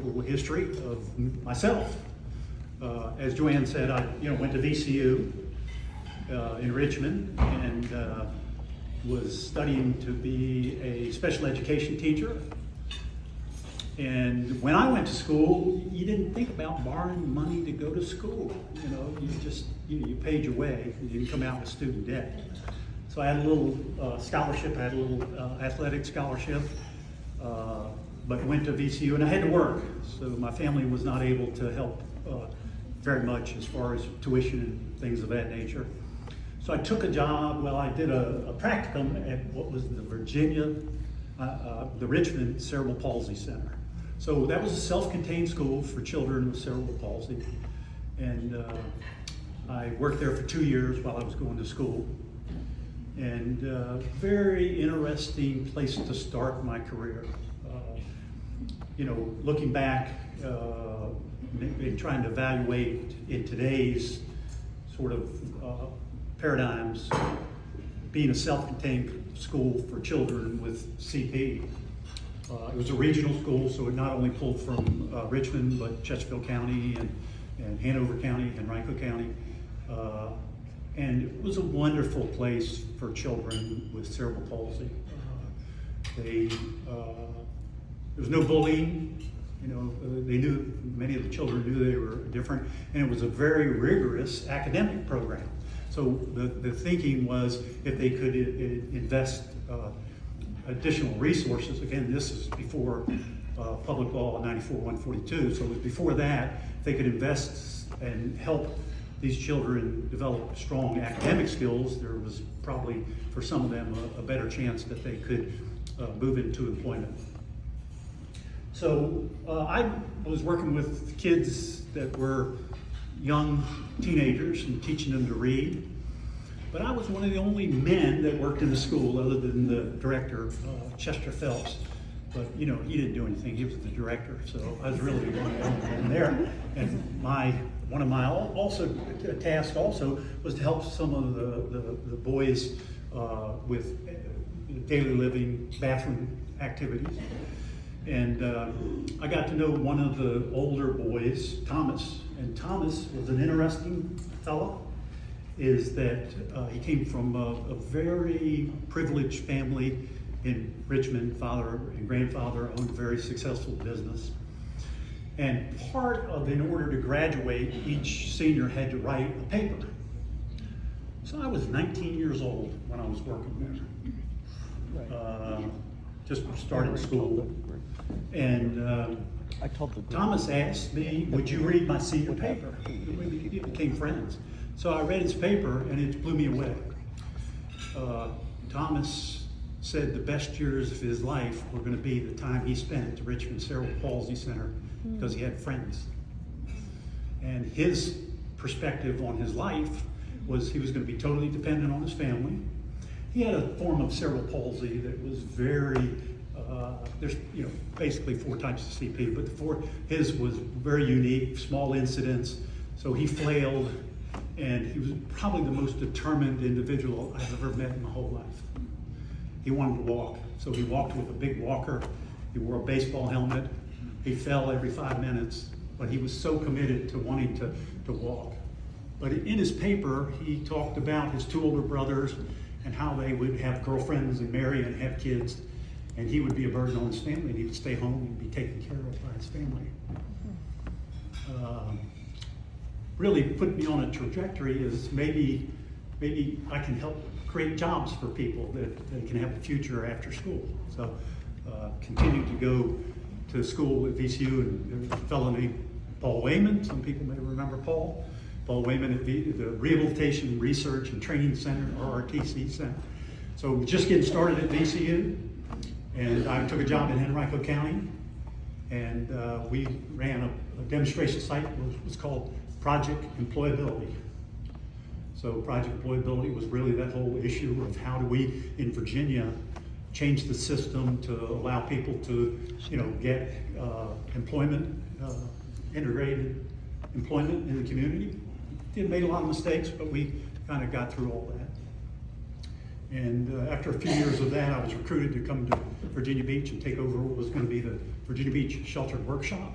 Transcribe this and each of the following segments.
A little history of myself. As Joanne said, I went to VCU in Richmond and was studying to be a special education teacher. And when I went to school, you didn't think about borrowing money to go to school. You just you paid your way. You didn't come out with student debt. So I had a little scholarship. I had a little athletic scholarship. But went to VCU and I had to work, so my family was not able to help very much as far as tuition and things of that nature. So I took a job. Well, I did a practicum at what was the Richmond Cerebral Palsy Center. So that was a self-contained school for children with cerebral palsy, and I worked there for 2 years while I was going to school. And very interesting place to start my career. Looking back and trying to evaluate in today's sort of paradigms, being a self-contained school for children with CP. It was a regional school, so it not only pulled from Richmond, but Chesterfield County and Hanover County, Henrico County. And it was a wonderful place for children with cerebral palsy. There was no bullying. They knew, many of the children knew they were different, and it was a very rigorous academic program. So the thinking was if they could invest additional resources, again, this is before Public Law 94-142, so it was before that, if they could invest and help these children develop strong academic skills, there was probably, for some of them, a better chance that they could move into employment. So I was working with kids that were young teenagers and teaching them to read. But I was one of the only men that worked in the school other than the director, Chester Phelps. But he didn't do anything, he was the director, so I was really the only man there. And one of my tasks also was to help some of the boys with daily living bathroom activities. And I got to know one of the older boys, Thomas, and Thomas was an interesting fellow. Is that he came from a very privileged family in Richmond. Father and grandfather owned a very successful business. And in order to graduate, each senior had to write a paper. So I was 19 years old when I was working there. Just started school. And Thomas asked me, would you read my senior paper? We became friends. So I read his paper and it blew me away. Thomas said the best years of his life were going to be the time he spent at the Richmond Cerebral Palsy Center because he had friends. And his perspective on his life was he was going to be totally dependent on his family. He had a form of cerebral palsy that was very, there's basically 4 types of CP, but his was very unique, small incidents, so he flailed. And he was probably the most determined individual I've ever met in my whole life. He wanted to walk, so he walked with a big walker. He wore a baseball helmet. He fell every 5 minutes, but he was so committed to wanting to walk. But in his paper, he talked about his 2 older brothers and how they would have girlfriends and marry and have kids, and he would be a burden on his family, and he would stay home and be taken care of by his family. Really put me on a trajectory is maybe I can help create jobs for people that they can have a future after school. So continued to go to school at VCU, and there's a fellow named Paul Wayman. Some people may remember Paul. Paul Wayman at the Rehabilitation Research and Training Center, RRTC Center. So just getting started at VCU, and I took a job in Henrico County, and we ran a demonstration site. It was called Project Employability. So Project Employability was really that whole issue of how do we, in Virginia, change the system to allow people to, get employment, integrated employment in the community. Made a lot of mistakes, but we kind of got through all that. And after a few years of that, I was recruited to come to Virginia Beach and take over what was going to be the Virginia Beach Sheltered Workshop.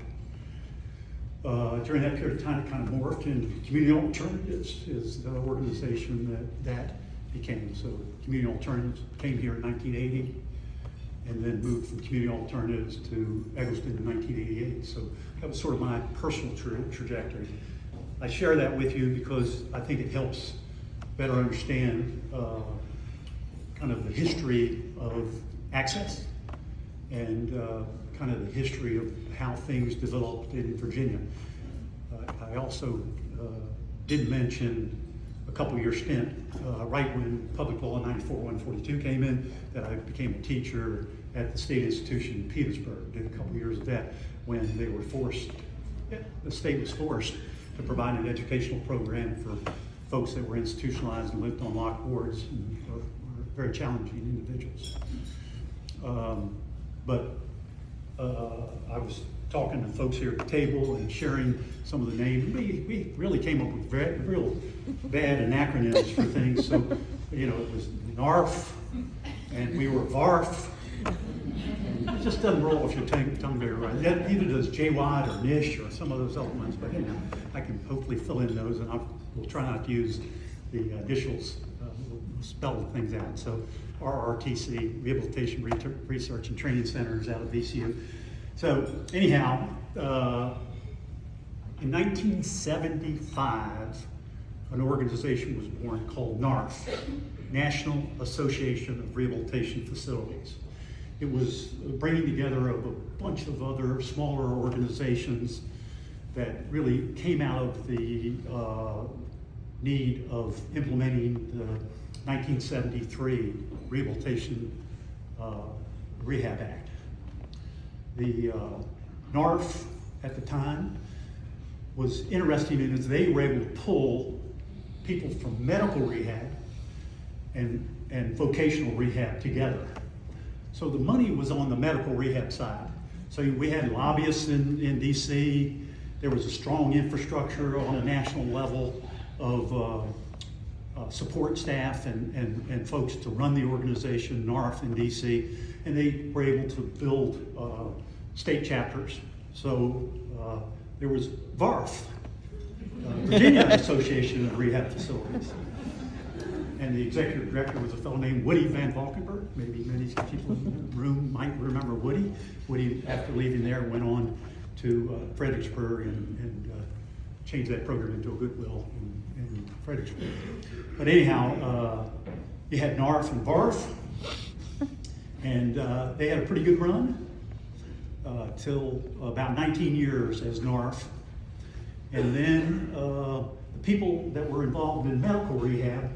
During that period of time, it kind of morphed into Community Alternatives is the organization that became. So Community Alternatives came here in 1980 and then moved from Community Alternatives to Eggleston in 1988. So that was sort of my personal trajectory. I share that with you because I think it helps better understand kind of the history of access and kind of the history of how things developed in Virginia. I also did mention a couple-year stint right when Public Law 94-142 came in, that I became a teacher at the state institution in Petersburg. Did a couple years of that when they were forced, the state was forced to provide an educational program for folks that were institutionalized and lived on locked wards and were very challenging individuals. I was talking to folks here at the table and sharing some of the names. We really came up with real bad acronyms for things. So, you know, it was NARF, and we were VARF. And it just doesn't roll off your tongue very right. Neither does JWAD or NISH or some of those other ones, but anyhow, I can hopefully fill in those, and we'll try not to use the initials. We'll spell things out. So RRTC, Rehabilitation Research and Training Centers out of VCU. So anyhow, in 1975, an organization was born called NARF, National Association of Rehabilitation Facilities. It was bringing together of a bunch of other smaller organizations that really came out of the need of implementing the 1973 Rehabilitation Rehab Act. The NARF at the time was interesting in as they were able to pull people from medical rehab and vocational rehab together. So the money was on the medical rehab side. So we had lobbyists in DC. There was a strong infrastructure on a national level of support staff and folks to run the organization, NARF in DC, and they were able to build state chapters. So there was VARF, Virginia Association of Rehab Facilities. And the executive director was a fellow named Woody Van Valkenburg. Maybe many people in the room might remember Woody. Woody, after leaving there, went on to Fredericksburg and changed that program into a Goodwill in Fredericksburg. But anyhow, you had NARF and VARF, and they had a pretty good run till about 19 years as NARF. And then the people that were involved in medical rehab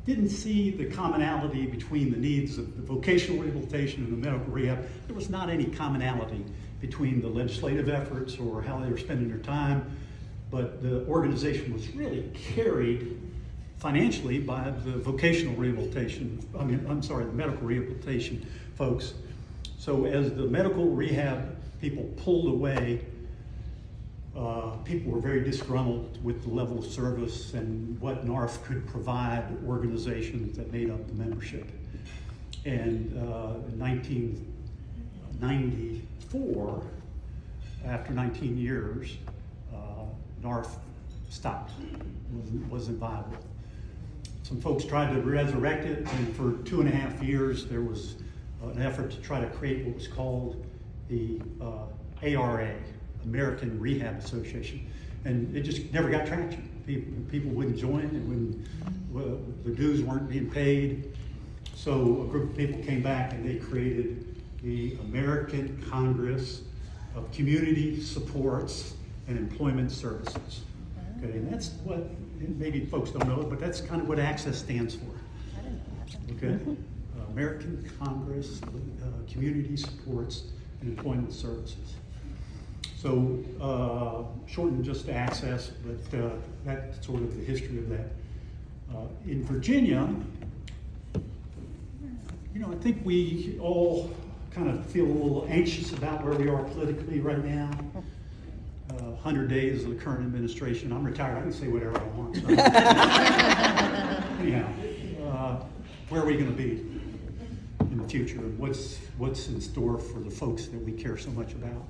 didn't see the commonality between the needs of the vocational rehabilitation and the medical rehab. There was not any commonality between the legislative efforts or how they were spending their time, but the organization was really carried financially by the vocational rehabilitation, the medical rehabilitation folks. So as the medical rehab people pulled away, people were very disgruntled with the level of service and what NARF could provide organizations that made up the membership. And in 1994, after 19 years, NARF stopped, wasn't viable. Some folks tried to resurrect it, and for 2.5 years, there was an effort to try to create what was called the ARA, American Rehab Association, and it just never got traction. People wouldn't join, and the dues weren't being paid. So a group of people came back and they created the American Congress of Community Supports and Employment Services. Okay, and that's what, maybe folks don't know it, but that's kind of what ACCSES stands for. Okay, American Congress of Community Supports and Employment Services. So shortened just to ACCSES, but that's sort of the history of that. In Virginia, I think we all kind of feel a little anxious about where we are politically right now. 100 days of the current administration. I'm retired, I can say whatever I want. So. Anyhow, where are we going to be in the future? And what's in store for the folks that we care so much about?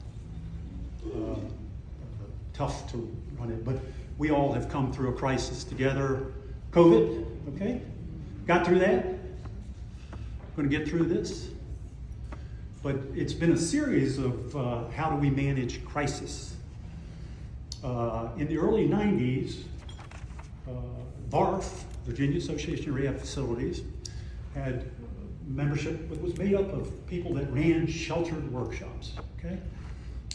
tough to run it, but we all have come through a crisis together. COVID, okay? Got through that. Going to get through this. But it's been a series of how do we manage crisis. In the early 90s, VARF, Virginia Association of Rehab Facilities, had membership that was made up of people that ran sheltered workshops, okay?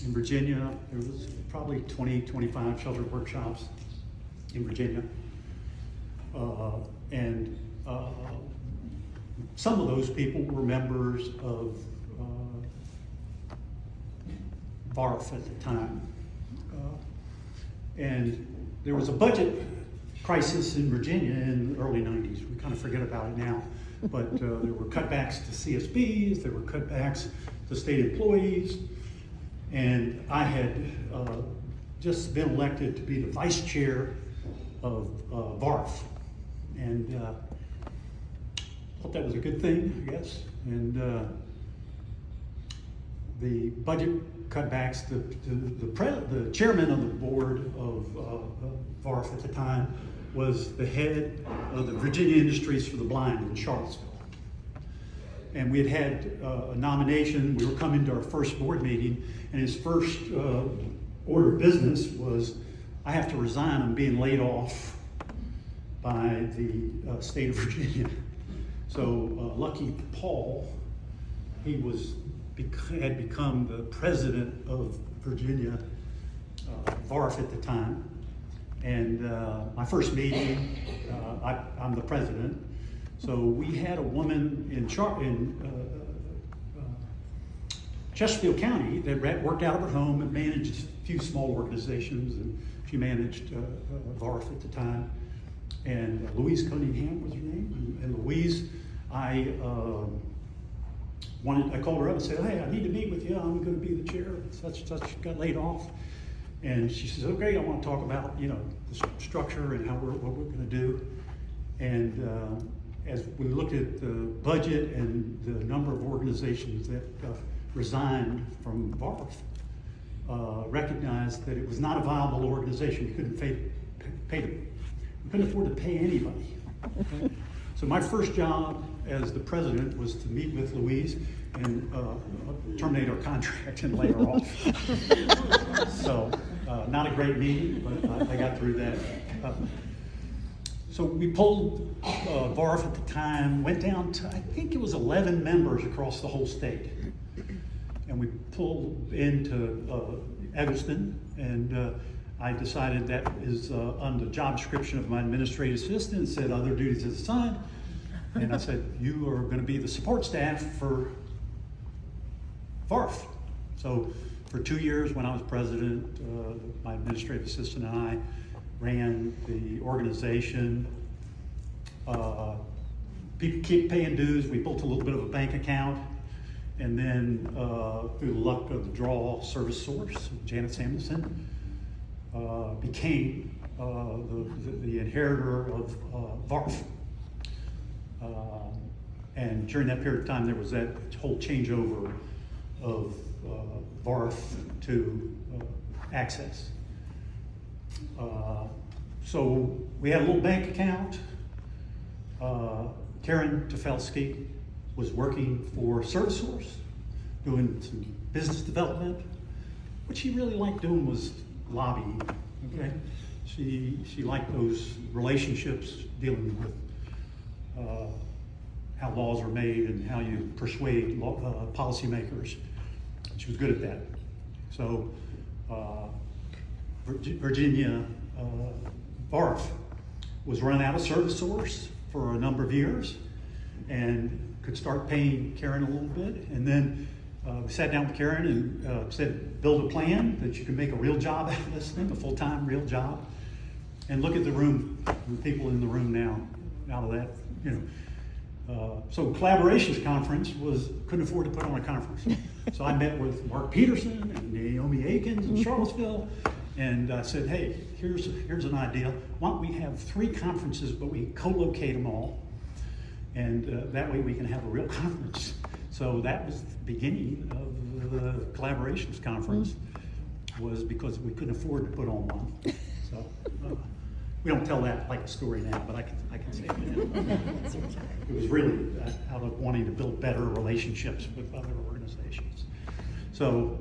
In Virginia, there was probably 20, 25 sheltered workshops in Virginia. And some of those people were members of VARF at the time. And there was a budget crisis in Virginia in the early 90s. We kind of forget about it now. But there were cutbacks to CSBs, there were cutbacks to state employees, and I had just been elected to be the vice chair of VARF. And thought that was a good thing, I guess. And the budget cutbacks, the chairman of the board of VARF at the time was the head of the Virginia Industries for the Blind in Charlottesville. And we had a nomination. We were coming to our first board meeting, and his first order of business was, I have to resign. I'm being laid off by the state of Virginia. So lucky Paul, he had become the president of Virginia VARF at the time. And my first meeting, I'm the president. So we had a woman in Chesterfield County that worked out of her home and managed a few small organizations, and she managed VARF at the time. And Louise Cunningham was her name. And Louise, I called her up and said, hey, I need to meet with you. I'm going to be the chair. Such got laid off. And she says, okay, I want to talk about, the structure and what we're going to do. And as we looked at the budget and the number of organizations that resigned from VARF, recognized that it was not a viable organization. We couldn't pay them. We couldn't afford to pay anybody. Okay? So my first job as the president was to meet with Louise and terminate our contract and lay her off. So not a great meeting, but I got through that. So we pulled VARF at the time, went down to, I think it was 11 members across the whole state. And we pulled into Evanston, and I decided that is on the job description of my administrative assistant, said other duties as assigned. And I said, you are going to be the support staff for VARF. So for 2 years when I was president, my administrative assistant and I ran the organization. People keep paying dues. We built a little bit of a bank account. And then through the luck of the draw service source, Janet Samuelson became the inheritor of VARF. And during that period of time, there was that whole changeover of VARF to VaACCSES. So we had a little bank account. Karen Tefelsky was working for Service Source, doing some business development. What she really liked doing was lobbying, okay? She liked those relationships, dealing with how laws are made and how you persuade policymakers. She was good at that. So Virginia VARF was run out of Service Source for a number of years and could start paying Karen a little bit. And then we sat down with Karen and said, build a plan that you can make a real job out of this thing, a full-time real job. And look at the room, the people in the room now, out of that, So collaborations conference couldn't afford to put on a conference. So I met with Mark Peterson and Naomi Akins in Charlottesville, and I said, hey, here's an idea. Why don't we have 3 conferences, but we co-locate them all, and that way we can have a real conference. So that was the beginning of the collaborations conference. was because we couldn't afford to put on one. So we don't tell that like a story now, but I can say it now. It was really out of wanting to build better relationships with other organizations. So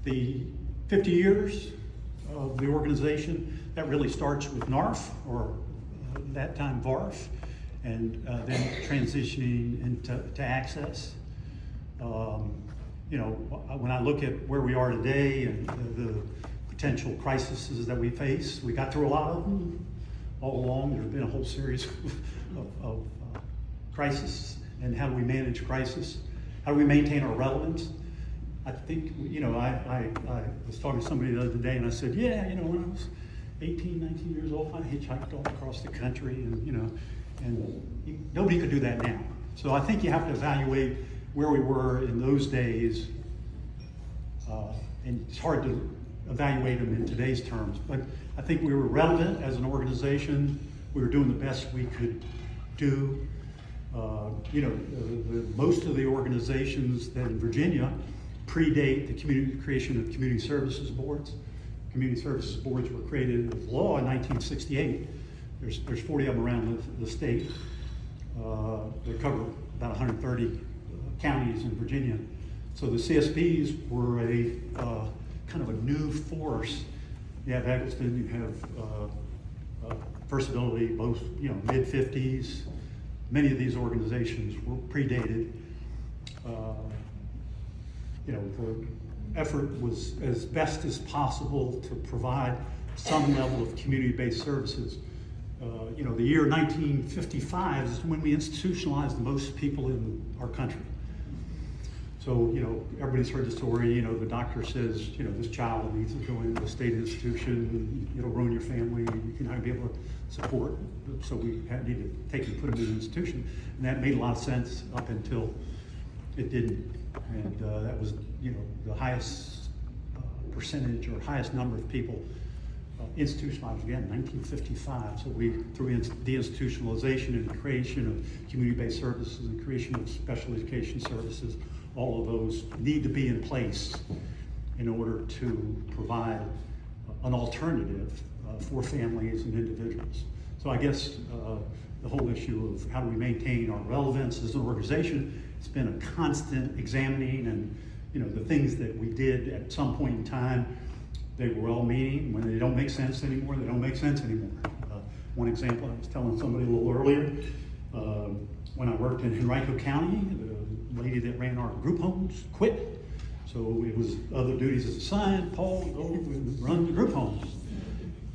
the 50 years of the organization, that really starts with NARF, or that time VARF, and then transitioning into ACCESS. You know, when I look at where we are today and the potential crises that we face, we got through a lot of them all along. There's been a whole series of crises, and how do we manage crisis? How do we maintain our relevance? I think, you know, I was talking to somebody the other day, and I said, yeah, you know, when I was 18, 19 years old, I hitchhiked all across the country, and, you know, and nobody could do that now. So I think you have to evaluate where we were in those days, and it's hard to evaluate them in today's terms, but I think we were relevant as an organization. We were doing the best we could do. You know, most of the organizations that in Virginia predate the creation of community services boards. Community services boards were created with law in 1968. There's 40 of them around the state. They cover about 130 counties in Virginia. So the CSBs were a kind of a new force. You have Eggleston, you have First Ability, both, you know, mid-50s. Many of these organizations were predated. You know, the effort was as best as possible to provide some level of community-based services. You know, the year 1955 is when we institutionalized the most people in our country. So, you know, everybody's heard the story, you know, the doctor says, you know, this child needs to go into a state institution, it'll ruin your family, you're not gonna be able to support. So we need to take and put them in an institution. And that made a lot of sense up until it didn't. And that was, you know, the highest percentage or highest number of people institutionalized, again, 1955. So we, through deinstitutionalization and the creation of community-based services and creation of special education services, all of those need to be in place in order to provide an alternative for families and individuals. So I guess the whole issue of how do we maintain our relevance as an organization, it's been a constant examining, and, you know, the things that we did at some point in time, they were all meaning. When they don't make sense anymore, they don't make sense anymore. One example, I was telling somebody a little earlier, when I worked in Henrico County, the lady that ran our group homes quit. So it was other duties as assigned. Paul, go and run the group homes.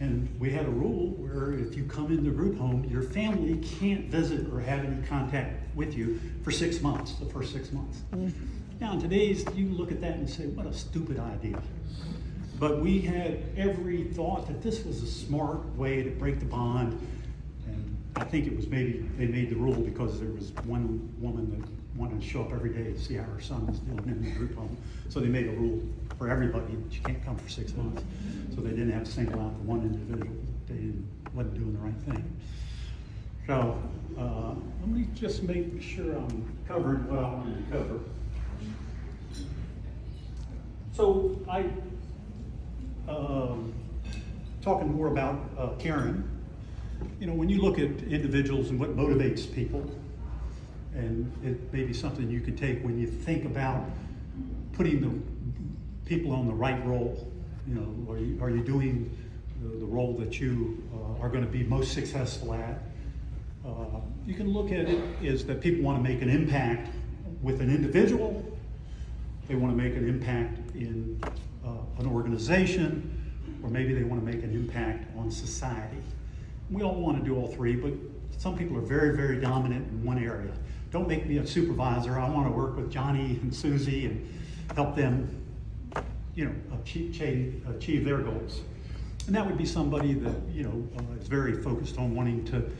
And we had a rule where if you come in the group home, your family can't visit or have any contact with you for 6 months, the first 6 months. Now in today's, you look at that and say, what a stupid idea. But we had every thought that this was a smart way to break the bond. And I think it was maybe they made the rule because there was one woman that wanted to show up every day to see how her son was doing in the group home. So they made a rule for everybody that you can't come for 6 months. So they didn't have to single out the one individual that they wasn't doing the right thing. So let me just make sure I'm covering what I wanted to cover. So talking more about Karen, you know, when you look at individuals and what motivates people, and it may be something you could take when you think about putting the people on the right role. You know, are you doing the role that you are going to be most successful at? You can look at it as that people want to make an impact with an individual. They want to make an impact in an organization, or maybe they want to make an impact on society. We all want to do all three, but some people are very, very dominant in one area. Don't make me a supervisor. I want to work with Johnny and Susie and help them, you know, achieve their goals. And that would be somebody that, you know, is very focused on wanting to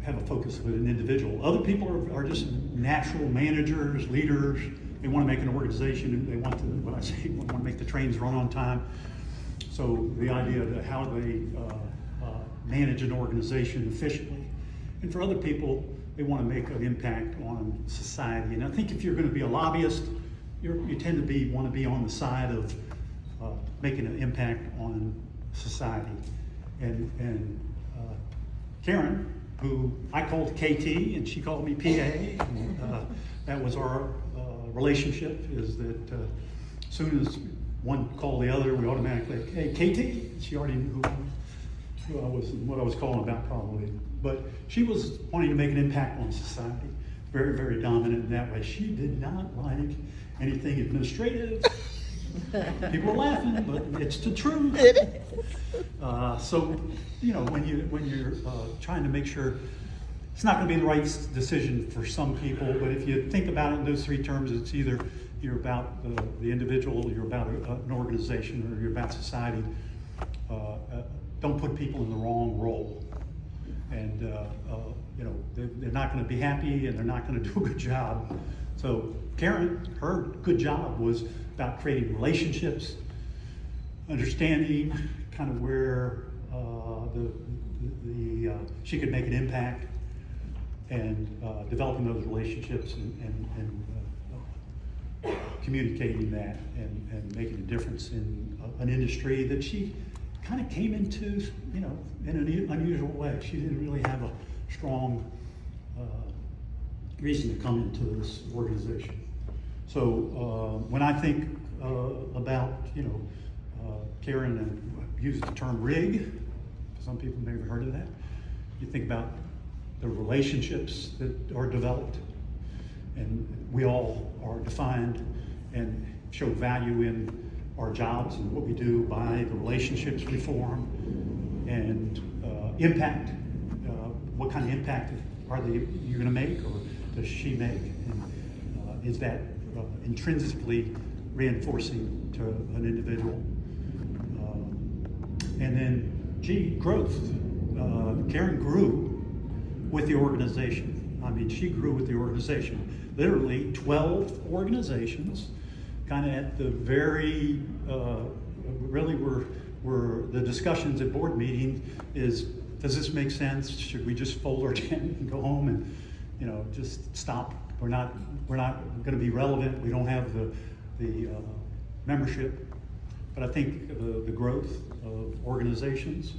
have a focus with an individual. Other people are just natural managers, leaders. They want to make an organization, and they want to, what I say, want to make the trains run on time. So the idea of how they manage an organization efficiently. And for other people, they want to make an impact on society. And I think if you're going to be a lobbyist, you tend to want to be on the side of making an impact on society. And Karen, who I called KT and she called me PA, and that was our relationship, is that as soon as one called the other, we automatically, hey, KT, she already knew who I was and what I was calling about probably. But she was wanting to make an impact on society, very, very dominant in that way. She did not like anything administrative. People were laughing, but it's the truth. So, you know, when you're trying to make sure, it's not going to be the right decision for some people, but if you think about it in those three terms, it's either you're about the individual, you're about an organization, or you're about society. Don't put people in the wrong role. And, you know, they're not going to be happy and they're not going to do a good job. So Karen, her good job was about creating relationships, understanding kind of where she could make an impact, and developing those relationships and communicating that and making a difference in an industry that she kind of came into, you know, in an unusual way. She didn't really have a strong reason to come into this organization. So when I think about, you know, Karen, and use the term RIG, some people may have heard of that. You think about the relationships that are developed, and we all are defined and show value in our jobs and what we do by the relationships we form, and impact. What kind of impact are you going to make, or does she make? And is that intrinsically reinforcing to an individual? And then G, growth. Karen grew with the organization. I mean, she grew with the organization. Literally 12 organizations, kind of at the very, really were the discussions at board meeting is, does this make sense? Should we just fold our tent and go home and, you know, just stop? We're not going to be relevant. We don't have the membership. But I think the growth of organizations,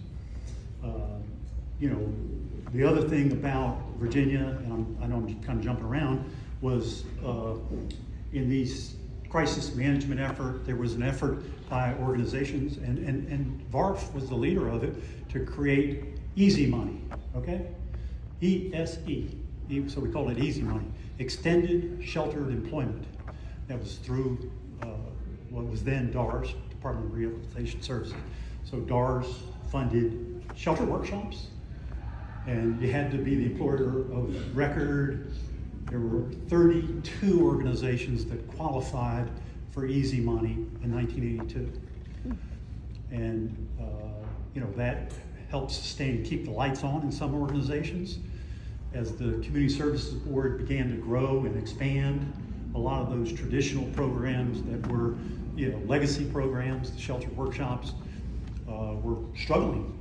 you know, the other thing about Virginia, and I know I'm kind of jumping around, was in these crisis management effort, there was an effort by organizations, and VARF was the leader of it, to create easy money, okay? ESE, so we call it easy money, extended sheltered employment. That was through what was then DARS, Department of Rehabilitation Services. So DARS funded shelter workshops, and you had to be the employer of record. There were 32 organizations that qualified for easy money in 1982. And you know, that helped sustain, keep the lights on in some organizations. As the Community Services Board began to grow and expand, a lot of those traditional programs that were, you know, legacy programs, the shelter workshops, were struggling.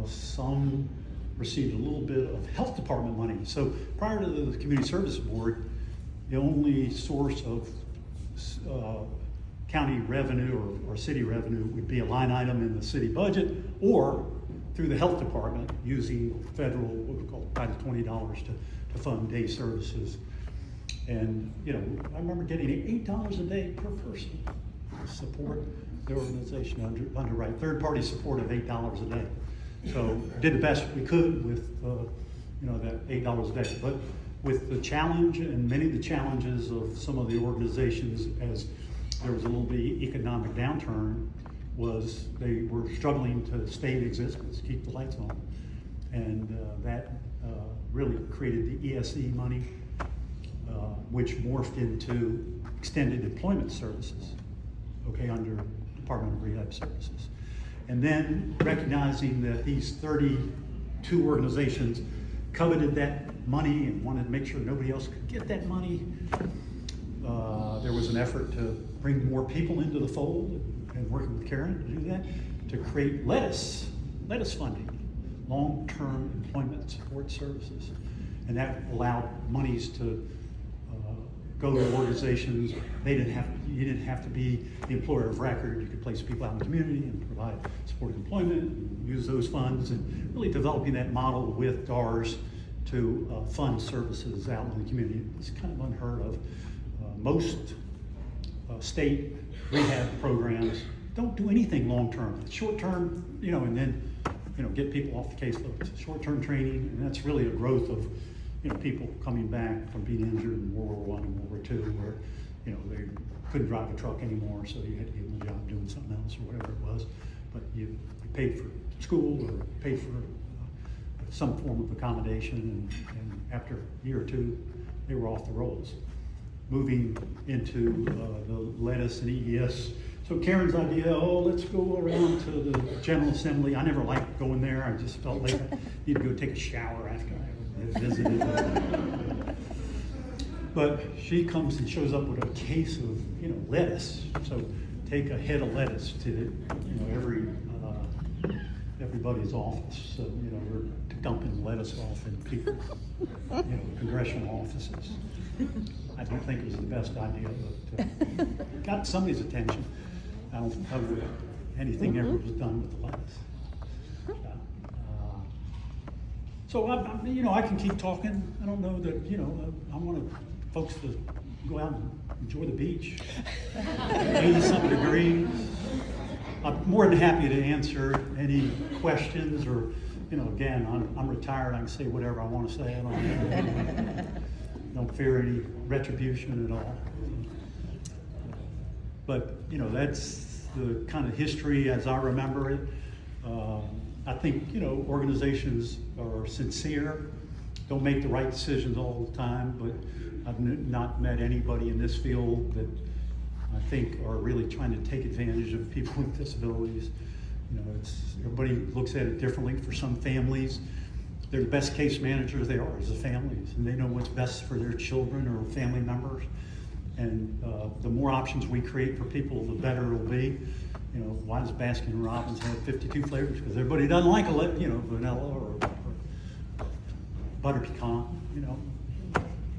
Some received a little bit of health department money. So prior to the Community Service Board, the only source of county revenue or city revenue would be a line item in the city budget, or through the health department using federal, what we call $5 to to fund day services. And you know, I remember getting $8 a day per person to support the organization, underwrite third-party support of $8 a day. So did the best we could with you know, that $8 a day. But with the challenge and many of the challenges of some of the organizations, as there was a little bit of economic downturn, was they were struggling to stay in existence, keep the lights on. And that really created the ESE money, which morphed into extended employment services, okay, under Department of Rehab Services. And then recognizing that these 32 organizations coveted that money and wanted to make sure nobody else could get that money, there was an effort to bring more people into the fold, and working with Karen to do that, to create lettuce funding, long-term employment support services. And that allowed monies to go to organizations. You didn't have to be the employer of record. You could place people out in the community and provide supported employment and use those funds, and really developing that model with DARS to fund services out in the community. It's kind of unheard of. Most state rehab programs don't do anything long-term. Short-term, and then, get people off the caseload. It's short-term training, and that's really a growth of, people coming back from being injured in World War I and World War II, where, they couldn't drive a truck anymore, so you had to give them a job doing something else or whatever it was. But you paid for school or paid for some form of accommodation, and after a year or two, they were off the rolls. Moving into the lettuce and EES. So Karen's idea, let's go around to the General Assembly. I never liked going there. I just felt like I needed to go take a shower after I visited. But she comes and shows up with a case of, lettuce. So take a head of lettuce to, everybody's office. So, we're dumping lettuce off in people's, congressional offices. I don't think it was the best idea, but got somebody's attention. I don't know that anything ever was done with the lettuce. So I can keep talking. I don't know that I want folks to go out and enjoy the beach. 80-something degrees. I'm more than happy to answer any questions, or again, I'm retired. I can say whatever I want to say. I don't fear any retribution at all. But that's the kind of history as I remember it. I think organizations are sincere, don't make the right decisions all the time, but I've not met anybody in this field that I think are really trying to take advantage of people with disabilities. Everybody looks at it differently. For some families, they're the best case managers they are as the families, and they know what's best for their children or family members. And the more options we create for people, the better it'll be. Why does Baskin Robbins have 52 flavors? Because everybody doesn't like vanilla or butter pecan.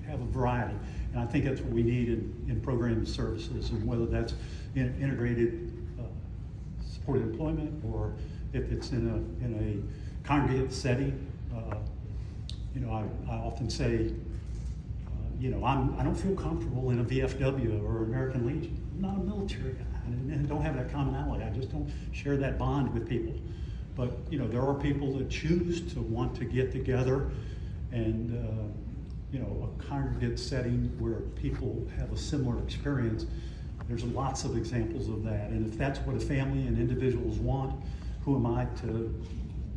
Have a variety. And I think that's what we need in program and services, and whether that's in integrated supported employment, or if it's in a congregate setting. I often say, I don't feel comfortable in a VFW or American Legion. I'm not a military guy, and don't have that commonality. I just don't share that bond with people. But there are people that choose to want to get together, and a congregate setting where people have a similar experience. There's lots of examples of that, and if that's what a family and individuals want, who am I to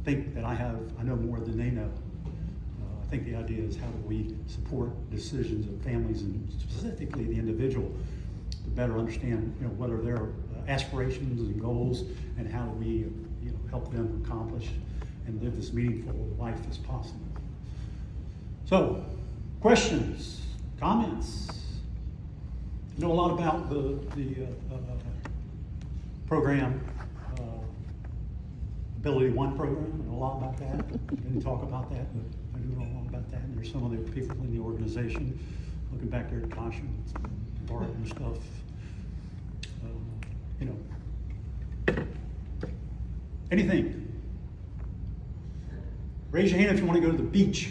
think that I know more than they know? I think the idea is, how do we support decisions of families, and specifically the individual, to better understand what are their aspirations and goals, and how do we help them accomplish and live as meaningful life as possible. So, questions, comments? I know a lot about the program, Ability One program. I know a lot about that. I didn't talk about that, but I do know a lot about that. And there's some other people in the organization, looking back there at Caution, Bart and stuff. Anything? Raise your hand if you want to go to the beach.